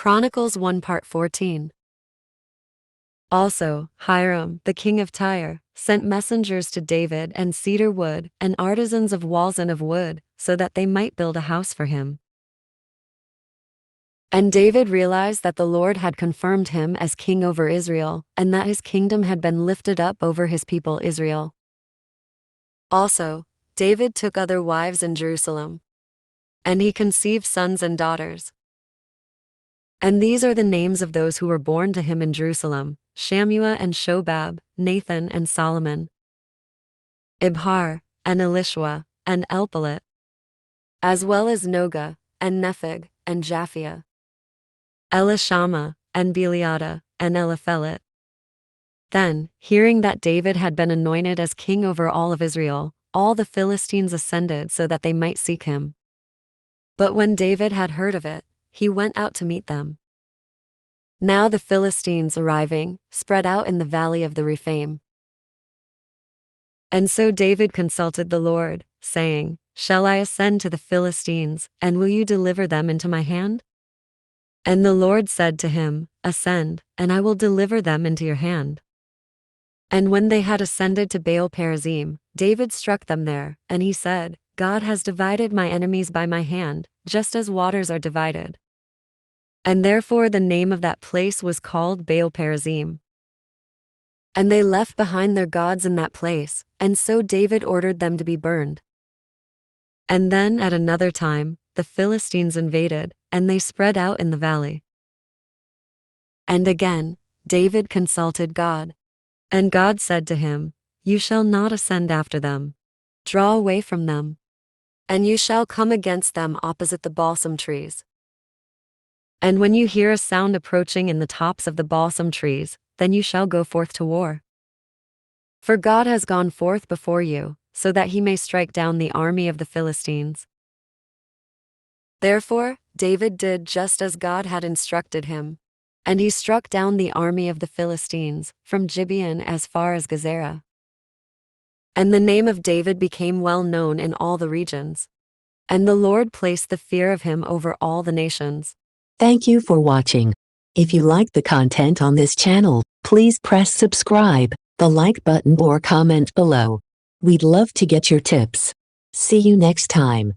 Chronicles 1 Part 14. Also, Hiram, the king of Tyre, sent messengers to David and cedar wood and artisans of walls and of wood, so that they might build a house for him. And David realized that the Lord had confirmed him as king over Israel, and that his kingdom had been lifted up over his people Israel. Also, David took other wives in Jerusalem, and he conceived sons and daughters. And these are the names of those who were born to him in Jerusalem: Shammua and Shobab, Nathan and Solomon, Ibhar, and Elishua, and Elpalet, as well as Noga, and Nepheg, and Japhia, Elishama, and Beliada, and Eliphelet. Then, hearing that David had been anointed as king over all of Israel, all the Philistines ascended so that they might seek him. But when David had heard of it, he went out to meet them. Now the Philistines arriving, spread out in the valley of the Rephaim. And so David consulted the Lord, saying, "Shall I ascend to the Philistines, and will you deliver them into my hand?" And the Lord said to him, "Ascend, and I will deliver them into your hand." And when they had ascended to Baal-perazim, David struck them there, and he said, "God has divided my enemies by my hand, just as waters are divided." And therefore the name of that place was called Baal-perazim. And they left behind their gods in that place, and so David ordered them to be burned. And then at another time, the Philistines invaded, and they spread out in the valley. And again, David consulted God. And God said to him, "You shall not ascend after them. Draw away from them. And you shall come against them opposite the balsam trees. And when you hear a sound approaching in the tops of the balsam trees, then you shall go forth to war. For God has gone forth before you, so that he may strike down the army of the Philistines." Therefore, David did just as God had instructed him, and he struck down the army of the Philistines, from Gibeon as far as Gezerah. And the name of David became well known in all the regions, and the Lord placed the fear of him over all the nations. Thank you for watching. If you like the content on this channel, please press subscribe, the like button or comment below. We'd love to get your tips. See you next time.